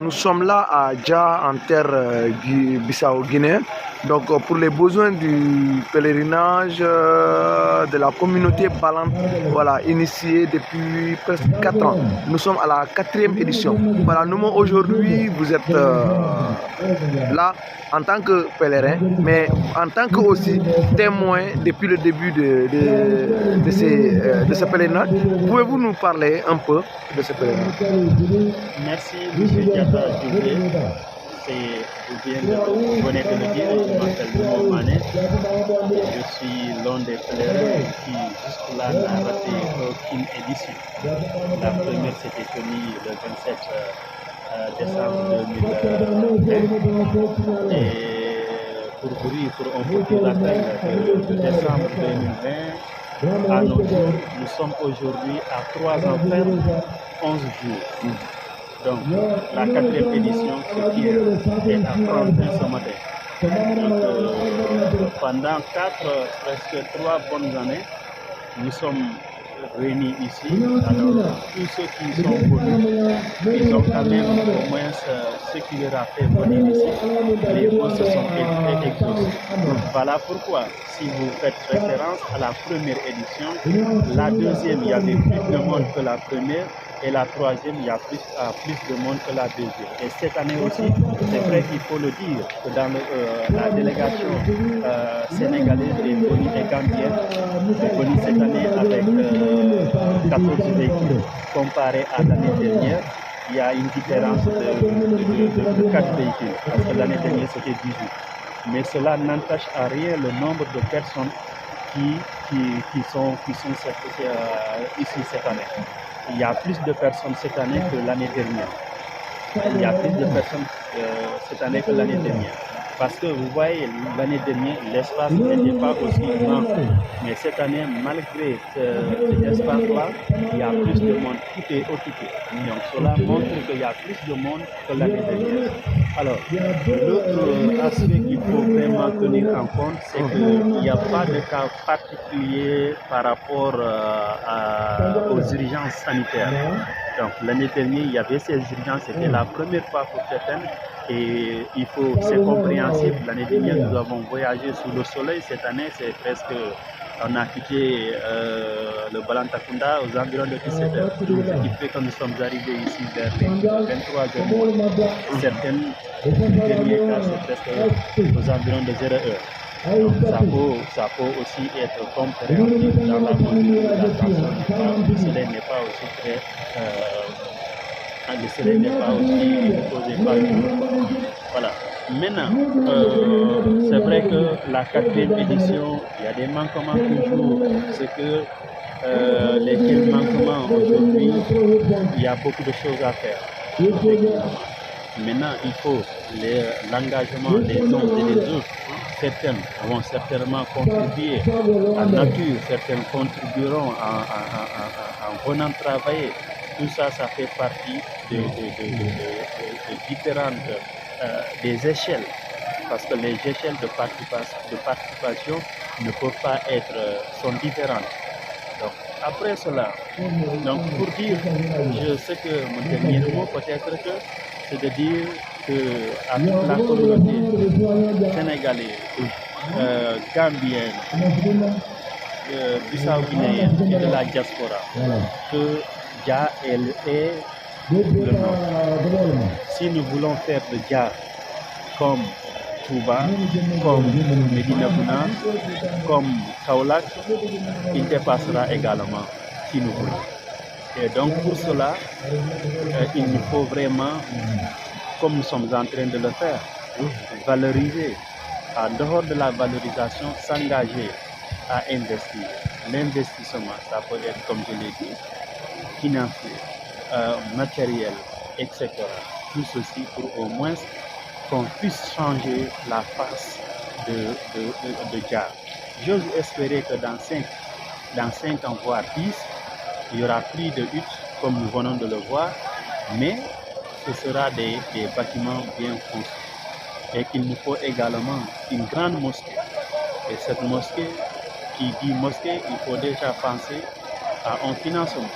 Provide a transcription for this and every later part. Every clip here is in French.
Nous sommes là à Dja en terre bissau-guinéenne. Donc pour les besoins du pèlerinage de la communauté balante, voilà, initiée depuis presque 4 ans. Nous sommes à la 4e édition. Voilà, nous aujourd'hui, vous êtes là en tant que pèlerin, mais en tant que aussi témoin depuis le début de ce pèlerinage. Pouvez-vous nous parler un peu de ce pèlerinage? Merci, M. Diata Djoubé. Vous venez de le dire, je m'appelle Momo Mané. Je suis l'un des pèlerins qui, jusque-là, n'a raté aucune édition. La première s'était tenue le 27 décembre 2020. Et pour un petit rappel, de décembre 2020 à nos jours, nous sommes aujourd'hui à 3 ans ferme, 11 jours. Donc, la 4e édition, ce qui est à 31 ce matin. Donc, pendant presque 3 bonnes années, nous sommes réunis ici. Alors, tous ceux qui sont venus, ils ont quand même au moins ce qui leur a fait venir ici. Les vœux se sont exaucés. Voilà pourquoi, si vous faites référence à la première édition, la deuxième, il y avait plus de monde que la première. Et la troisième, il y a plus de monde que la deuxième. Et cette année aussi, c'est vrai qu'il faut le dire, que dans la délégation sénégalaise et gambienne est venue cette année avec 14 véhicules comparé à l'année dernière. Il y a une différence de 4 véhicules, parce que l'année dernière c'était 18. Mais cela n'entache à rien le nombre de personnes qui sont ici cette année. Il y a plus de personnes cette année que l'année dernière. Il y a plus de personnes cette année que l'année dernière. Parce que vous voyez, l'année dernière, l'espace n'était pas aussi grand. Mais cette année, malgré cet espace-là, il y a plus de monde. Tout est occupé. Donc cela montre qu'il y a plus de monde que l'année dernière. Alors, l'autre aspect qu'il faut vraiment tenir en compte, c'est qu'il n'y a pas de cas particulier par rapport aux urgences sanitaires. Donc l'année dernière, il y avait ces urgences, c'était la première fois pour certaines. Et c'est compréhensible. L'année dernière, nous avons voyagé sous le soleil. Cette année, c'est presque, on a quitté le Balantakunda aux environs de 17h. Ce qui fait que nous sommes arrivés ici vers les 23h. Certaines derniers cas, c'est presque aux environs de 0h. Donc, ça peut aussi être compréhensible dans la mesure où la tension du soleil n'est pas aussi très... le soleil n'est pas aussi posé par jour. Voilà. Maintenant, c'est vrai que la 4e édition, il y a des manquements toujours. C'est que lesquels manquements aujourd'hui, il y a beaucoup de choses à faire. Maintenant, il faut l'engagement des uns et des autres. Certaines vont certainement contribuer en nature, certaines contribueront en venant travailler. Tout ça, ça fait partie de différentes des échelles, parce que les échelles de participation ne peuvent pas sont différentes. Donc, après cela, donc pour dire, je sais que mon dernier mot peut-être c'est de dire que à toute la communauté sénégalaise, gambienne, bissau-guinéenne et de la diaspora, que Dja est le nom. Si nous voulons faire de Dja comme Touba, comme Medina Bouna, comme Kaolack, il dépassera également si nous voulons. Et donc pour cela, il nous faut vraiment, comme nous sommes en train de le faire, valoriser. En dehors de la valorisation, s'engager à investir. L'investissement, ça peut être, comme je l'ai dit, financier, matériel, etc. Tout ceci pour au moins qu'on puisse changer la face de Dja. J'ose espérer que dans 5 ans, voire 10, il y aura plus de huttes comme nous venons de le voir, mais ce sera des bâtiments bien construits. Et qu'il nous faut également une grande mosquée. Et cette mosquée, qui dit mosquée, il faut déjà penser à un financement.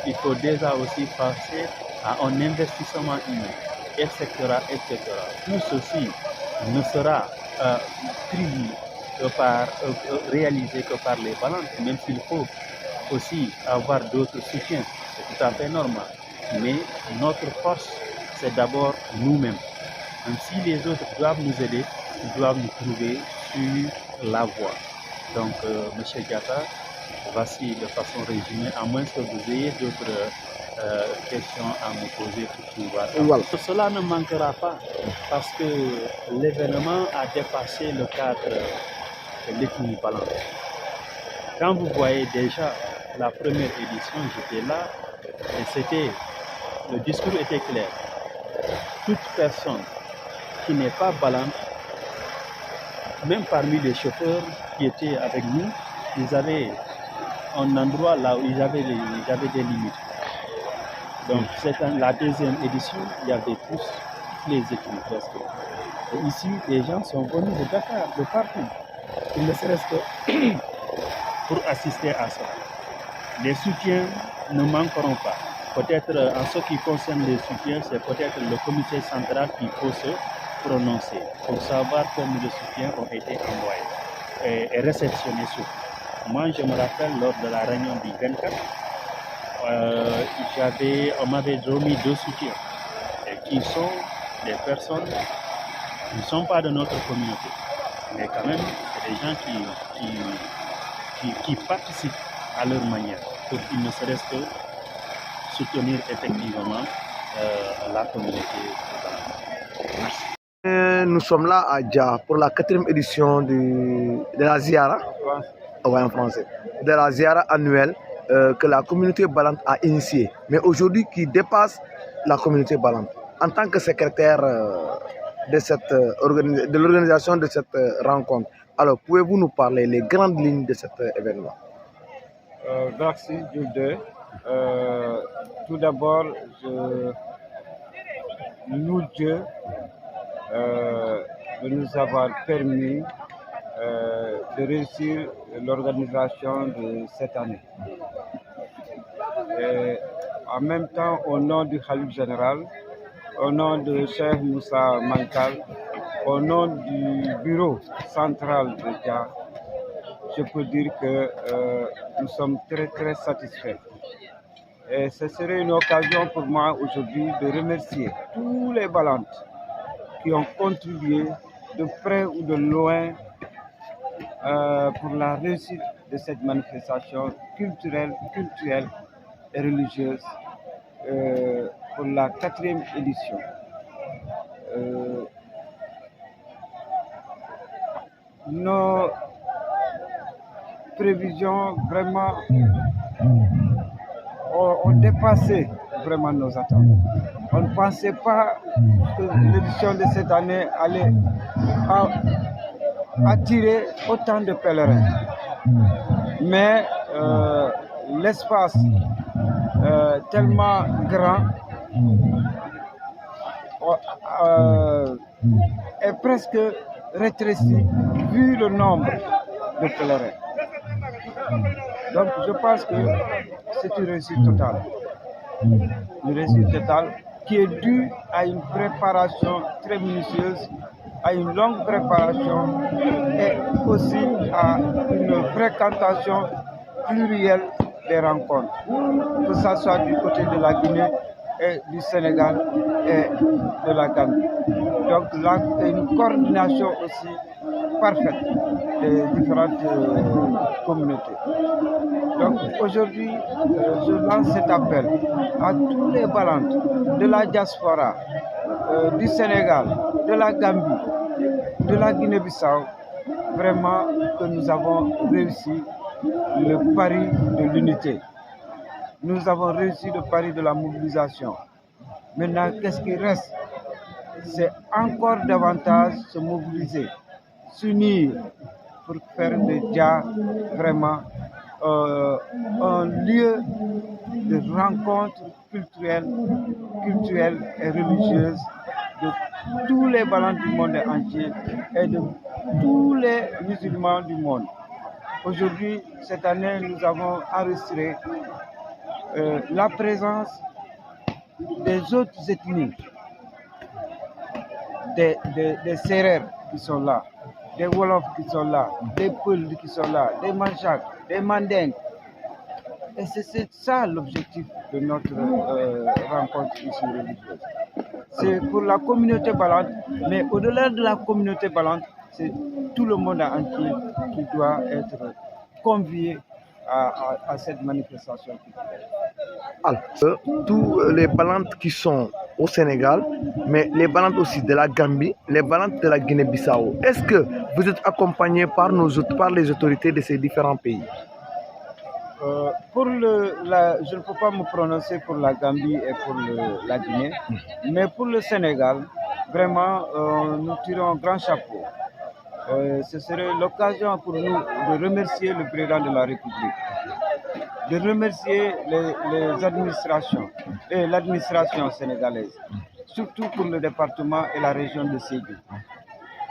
Il faut déjà aussi penser à un investissement humain. etc., etc. Tout ceci ne sera tribu réalisé que par les balances, même s'il faut aussi avoir d'autres soutiens, c'est tout à fait normal. Mais notre force, c'est d'abord nous-mêmes. Même si les autres doivent nous aider, ils doivent nous trouver sur la voie. Donc, M. Diatta, voici de façon résumée, à moins que vous ayez d'autres questions à me poser pour pouvoir. Voilà. Cela ne manquera pas parce que l'événement a dépassé le cadre de l'ethnie balance. Quand vous voyez déjà la première édition, j'étais là et le discours était clair. Toute personne qui n'est pas balante, même parmi les chauffeurs qui étaient avec nous, ils avaient un endroit là où ils avaient des limites. Donc, la deuxième édition, il y avait tous les équipes presque. Et ici, les gens sont venus de Dakar, de partout. Il ne serait-ce que pour assister à ça. Les soutiens ne manqueront pas. Peut-être en ce qui concerne les soutiens, c'est peut-être le comité central qui faut se prononcer pour savoir combien de soutiens ont été envoyés et réceptionnés surtout. Moi, je me rappelle lors de la réunion du 24, on m'avait remis 2 soutiens qui sont des personnes qui ne sont pas de notre communauté, mais quand même, c'est des gens qui participent à leur manière pour qu'ils ne serait-ce que soutenir effectivement la communauté. Merci. Nous sommes là à Dja pour la 4e édition de la Ziara, en français, de la Ziara annuelle que la communauté balante a initiée, mais aujourd'hui qui dépasse la communauté balante. En tant que secrétaire de l'organisation de cette rencontre, alors pouvez-vous nous parler les grandes lignes de cet événement? Merci Jules. Tout d'abord, je loue Dieu de nous avoir permis de réussir l'organisation de cette année. Et en même temps, au nom du Khalife général, au nom de Cheikh Moussa Mankal, au nom du bureau central de Dja, je peux dire que nous sommes très très satisfaits. Et ce serait une occasion pour moi aujourd'hui de remercier tous les balantes qui ont contribué de près ou de loin pour la réussite de cette manifestation culturelle et religieuse pour la 4e édition. Nos prévisions vraiment ont dépassé vraiment nos attentes. On ne pensait pas que l'édition de cette année allait attirer autant de pèlerins. Mais l'espace tellement grand est presque rétréci vu le nombre de pèlerins. Donc je pense que c'est une réussite totale. Une réussite totale qui est due à une préparation très minutieuse, à une longue préparation et aussi à une fréquentation plurielle des rencontres, que ce soit du côté de la Guinée et du Sénégal et de la Gambie. Donc là, il y a une coordination aussi parfaite des différentes communautés. Donc aujourd'hui, je lance cet appel à tous les balantes de la diaspora, du Sénégal, de la Gambie, de la Guinée-Bissau, vraiment que nous avons réussi le pari de l'unité. Nous avons réussi le pari de la mobilisation. Maintenant, qu'est-ce qui reste? C'est encore davantage se mobiliser, s'unir pour faire de Dja vraiment un lieu de rencontre culturelle et religieuse de tous les balances du monde entier et de tous les musulmans du monde. Aujourd'hui, cette année, nous avons enregistré la présence des autres ethnies des Sérères qui sont là, des Wolofs qui sont là, des Peuls qui sont là, des Manchaques, des Mandingues. Et c'est ça l'objectif de notre rencontre ici religieuse. C'est pour la communauté balante, mais au-delà de la communauté balante, c'est tout le monde entier qui doit être convié à cette manifestation culturelle. Alors, tous les balantes qui sont au Sénégal, mais les balantes aussi de la Gambie, les balantes de la Guinée-Bissau, est-ce que vous êtes accompagnés par les autorités de ces différents pays? Je ne peux pas me prononcer pour la Gambie et pour la Guinée, mais pour le Sénégal, vraiment, nous tirons un grand chapeau. Ce serait l'occasion pour nous de remercier le président de la République, de remercier les administrations et l'administration sénégalaise, surtout pour le département et la région de Sédhiou,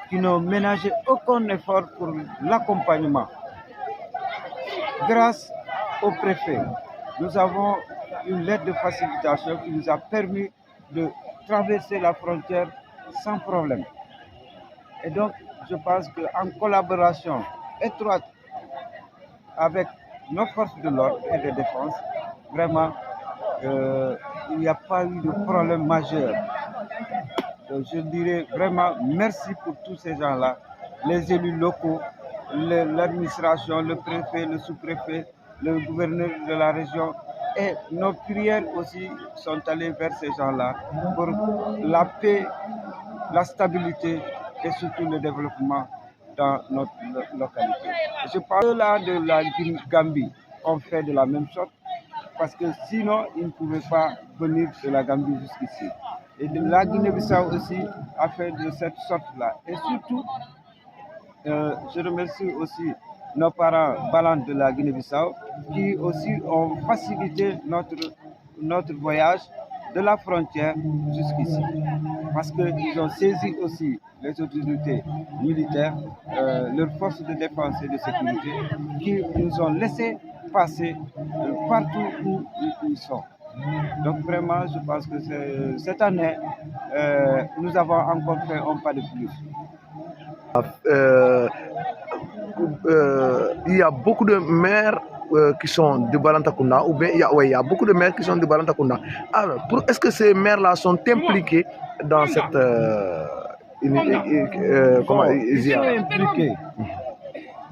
qui n'ont ménagé aucun effort pour l'accompagnement. Grâce au préfet, nous avons une lettre de facilitation qui nous a permis de traverser la frontière sans problème. Et donc, je pense qu'en collaboration étroite avec nos forces de l'ordre et de défense, vraiment, il n'y a pas eu de problème majeur. Donc, je dirais vraiment merci pour tous ces gens-là, les élus locaux, l'administration, le préfet, le sous-préfet, le gouverneur de la région. Et nos prières aussi sont allées vers ces gens-là pour la paix, la stabilité et surtout le développement dans notre localité. Je parle là de la Gambie. On fait de la même sorte parce que sinon, ils ne pouvaient pas venir de la Gambie jusqu'ici. Et de la Guinée-Bissau aussi a fait de cette sorte-là. Et surtout, je remercie aussi nos parents balantes de la Guinée-Bissau qui aussi ont facilité notre voyage de la frontière jusqu'ici. Parce qu'ils ont saisi aussi les autorités militaires, leurs forces de défense et de sécurité, qui nous ont laissé passer partout où ils sont. Donc vraiment, je pense que cette année, nous avons encore fait un pas de plus. Il y a beaucoup de maires qui sont de Balantakunda, ou bien il y a beaucoup de maires qui sont de Balantakunda. Alors, est-ce que ces maires-là sont impliqués dans cette... ils sont impliqués.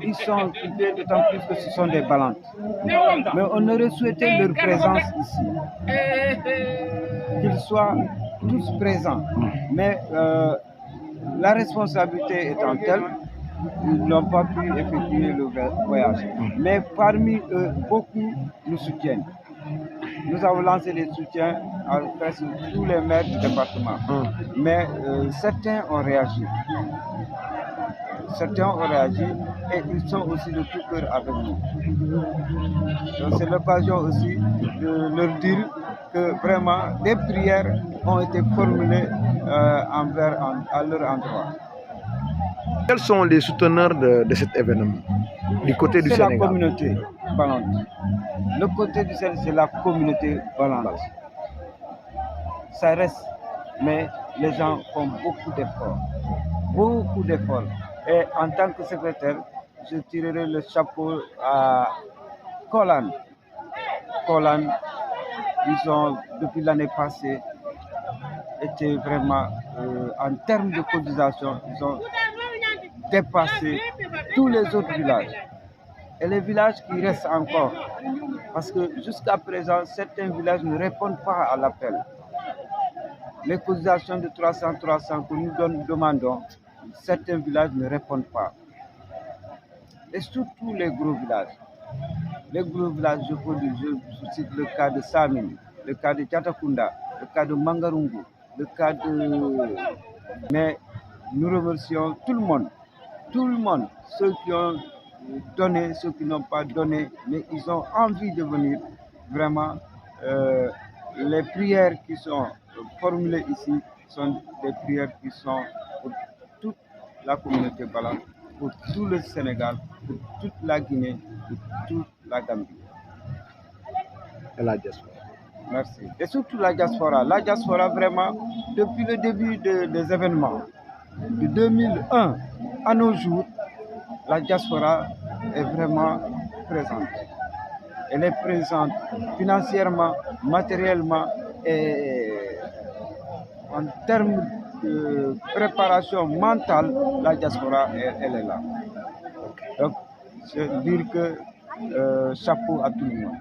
Ils sont impliqués d'autant plus que ce sont des balantes. Mais on aurait souhaité leur présence ici. Qu'ils soient tous présents. Mais la responsabilité étant telle, ils n'ont pas pu effectuer le voyage. Mais parmi eux, beaucoup nous soutiennent. Nous avons lancé des soutiens à presque tous les maires du département. Mais certains ont réagi. Certains ont réagi et ils sont aussi de tout cœur avec nous. Donc c'est l'occasion aussi de leur dire que vraiment des prières ont été formulées à leur endroit. Quels sont les souteneurs de cet événement du côté du Sénégal? C'est la communauté balante. Le côté du Sénégal, c'est la communauté balante. Ça reste, mais les gens font beaucoup d'efforts. Beaucoup d'efforts. Et en tant que secrétaire, je tirerai le chapeau à Kolan. Kolan, ils ont, depuis l'année passée, été vraiment, en termes de cotisation, ils ont dépassé tous les autres villages. Et les villages qui restent encore, parce que jusqu'à présent, certains villages ne répondent pas à l'appel. Les cotisations de 300 que nous demandons, certains villages ne répondent pas. Et surtout les gros villages. Les gros villages, je cite le cas de Samin, le cas de Tchatakunda, le cas de Mangarungu, le cas de... Mais nous remercions tout le monde, ceux qui ont donné, ceux qui n'ont pas donné, mais ils ont envie de venir. Vraiment, les prières qui sont formulées ici sont des prières qui sont pour toute la communauté balante, pour tout le Sénégal, pour toute la Guinée, pour toute la Gambie. Et la diaspora. Merci. Et surtout la diaspora. La diaspora, vraiment, depuis le début des événements, de 2001 à nos jours, la diaspora est vraiment présente. Elle est présente financièrement, matériellement et en termes de préparation mentale, la diaspora, elle est là. Donc, c'est dire que chapeau à tout le monde.